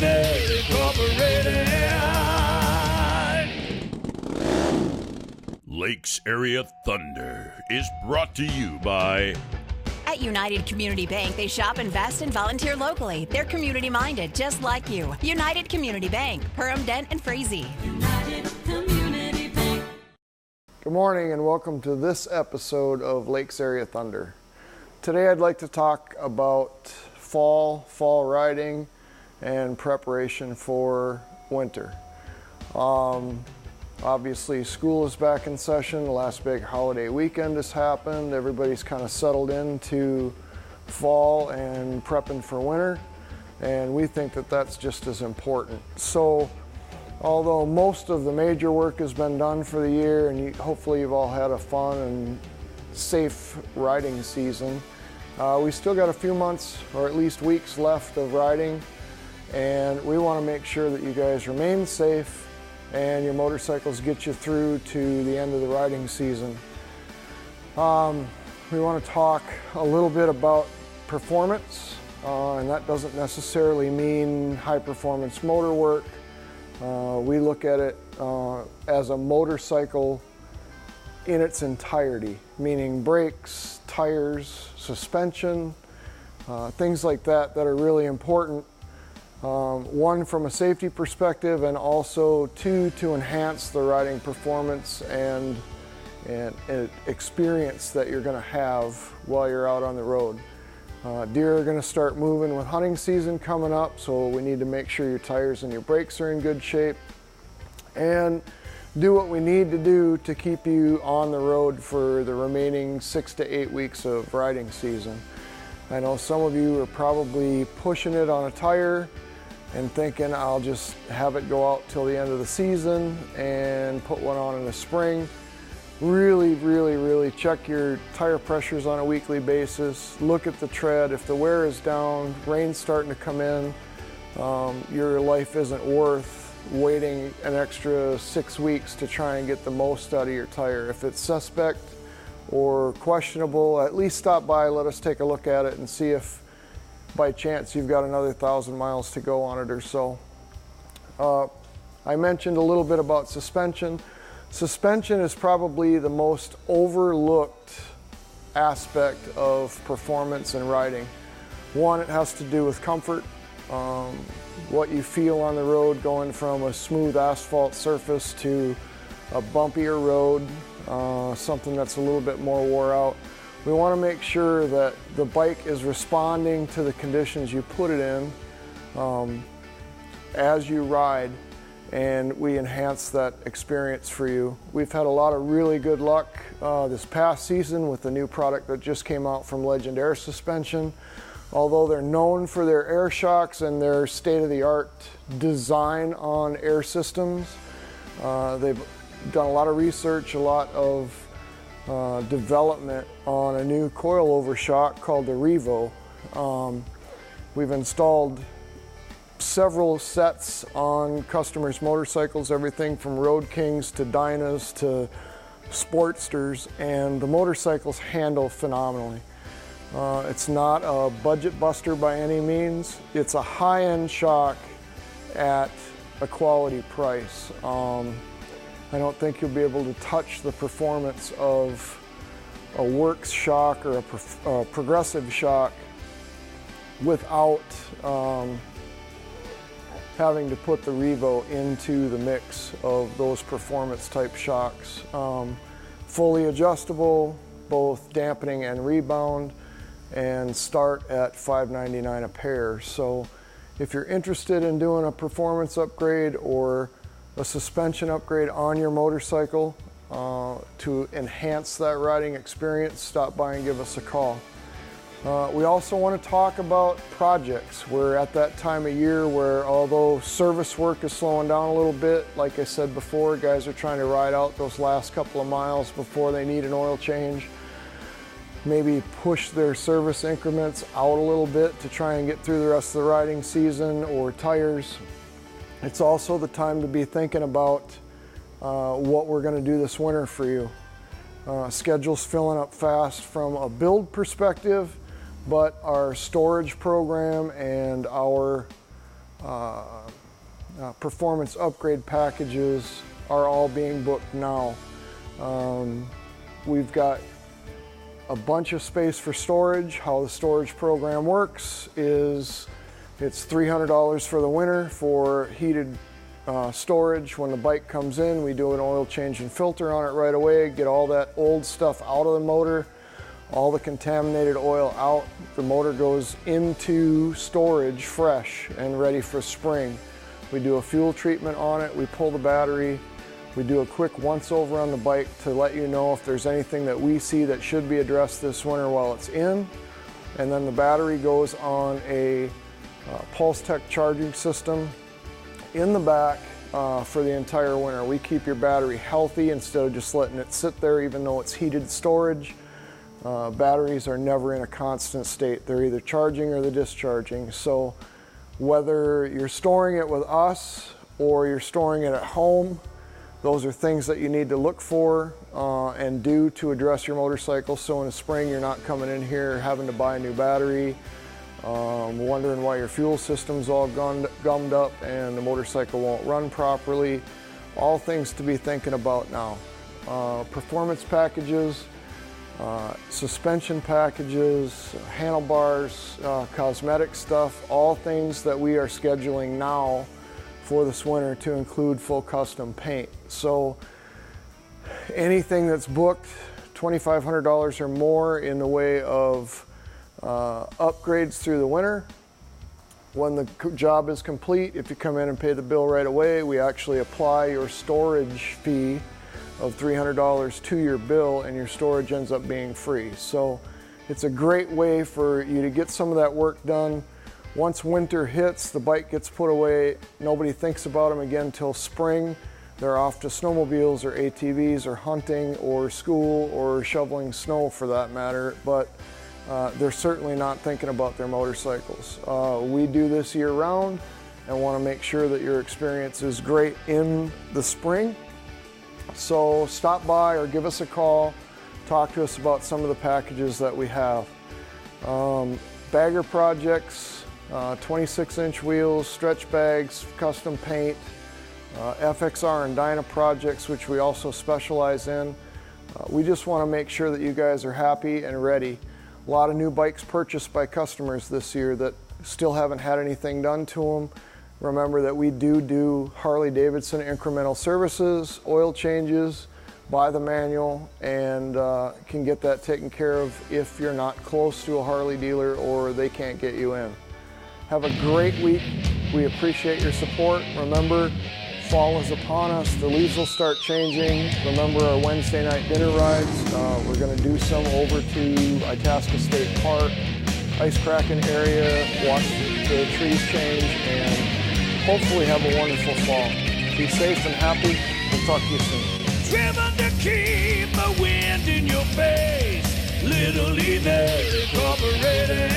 United Incorporated. Lakes Area Thunder is brought to you by... At United Community Bank, they shop, invest, and volunteer locally. They're community-minded, just like you. United Community Bank, Perham, Dent, and Frazee. United Community Bank. Good morning and welcome to this episode of Lakes Area Thunder. Today I'd like to talk about fall riding, and preparation for winter. Obviously school is back in session. The last big holiday weekend has happened. Everybody's kind of settled into fall and prepping for winter, and we think that that's just as important. So although most of the major work has been done for the year, and hopefully you've all had a fun and safe riding season, we still got a few months or at least weeks left of riding, and we want to make sure that you guys remain safe and your motorcycles get you through to the end of the riding season. We want to talk a little bit about performance, and that doesn't necessarily mean high performance motor work. We look at it as a motorcycle in its entirety, meaning brakes, tires, suspension, things like that are really important. One, from a safety perspective, and also two, to enhance the riding performance and experience that you're going to have while you're out on the road. Deer are going to start moving with hunting season coming up, so we need to make sure your tires and your brakes are in good shape, and do what we need to do to keep you on the road for the remaining 6 to 8 weeks of riding season. I know some of you are probably pushing it on a tire and thinking, I'll just have it go out till the end of the season and put one on in the spring. Really check your tire pressures on a weekly basis. Look at the tread. If the wear is down, rain's starting to come in, your life isn't worth waiting an extra 6 weeks to try and get the most out of your tire. If it's suspect or questionable, at least stop by, let us take a look at it and see if by chance you've got another 1,000 miles to go on it or so. I mentioned a little bit about suspension. Suspension is probably the most overlooked aspect of performance and riding. One, it has to do with comfort, what you feel on the road going from a smooth asphalt surface to a bumpier road, something that's a little bit more wore out. We want to make sure that the bike is responding to the conditions you put it in as you ride, and we enhance that experience for you. We've had a lot of really good luck this past season with the new product that just came out from Legend Air Suspension. Although they're known for their air shocks and their state-of-the-art design on air systems, they've done a lot of research, a lot of development on a new coilover shock called the Revo. We've installed several sets on customers' motorcycles, everything from Road Kings to Dynas to Sportsters, and the motorcycles handle phenomenally. It's not a budget buster by any means. It's a high-end shock at a quality price. I don't think you'll be able to touch the performance of a works shock or a progressive shock without having to put the Revo into the mix of those performance type shocks. Fully adjustable, both dampening and rebound, and start at $5.99 a pair. So if you're interested in doing a performance upgrade or a suspension upgrade on your motorcycle to enhance that riding experience, stop by and give us a call. We also want to talk about projects. We're at that time of year where, although service work is slowing down a little bit, like I said before, guys are trying to ride out those last couple of miles before they need an oil change. Maybe push their service increments out a little bit to try and get through the rest of the riding season, or tires. It's also the time to be thinking about what we're going to do this winter for you. Schedule's filling up fast from a build perspective, but our storage program and our performance upgrade packages are all being booked now. We've got a bunch of space for storage. How the storage program works is it's $300 for the winter for heated storage. When the bike comes in, we do an oil change and filter on it right away, get all that old stuff out of the motor, all the contaminated oil out. The motor goes into storage fresh and ready for spring. We do a fuel treatment on it, we pull the battery, we do a quick once over on the bike to let you know if there's anything that we see that should be addressed this winter while it's in. And then the battery goes on a PulseTech charging system in the back for the entire winter. We keep your battery healthy instead of just letting it sit there even though it's heated storage. Batteries are never in a constant state. They're either charging or they're discharging. So whether you're storing it with us or you're storing it at home, those are things that you need to look for and do to address your motorcycle. So in the spring, you're not coming in here having to buy a new battery, wondering why your fuel system's all gummed up and the motorcycle won't run properly. All things to be thinking about now. Performance packages, suspension packages, handlebars, cosmetic stuff, all things that we are scheduling now for this winter to include full custom paint. So anything that's booked $2,500 or more in the way of upgrades through the winter, when the job is complete, if you come in and pay the bill right away, we actually apply your storage fee of $300 to your bill and your storage ends up being free. So it's a great way for you to get some of that work done. Once winter hits, the bike gets put away, nobody thinks about them again until spring. They're off to snowmobiles or ATVs or hunting or school or shoveling snow for that matter, but they're certainly not thinking about their motorcycles. We do this year round and want to make sure that your experience is great in the spring. So stop by or give us a call, talk to us about some of the packages that we have. Bagger projects, 26-inch wheels, stretch bags, custom paint, FXR and Dyna projects, which we also specialize in. We just want to make sure that you guys are happy and ready. A lot of new bikes purchased by customers this year that still haven't had anything done to them. Remember that we do Harley-Davidson incremental services, oil changes, by the manual, and can get that taken care of if you're not close to a Harley dealer or they can't get you in. Have a great week. We appreciate your support. Remember, fall is upon us. The leaves will start changing. Remember our Wednesday night dinner rides. We're going to do some over to Itasca State Park, ice cracking area, watch the trees change, and hopefully have a wonderful fall. Be safe and happy. We'll talk to you soon. Driven to keep the wind in your face. Little League Incorporated.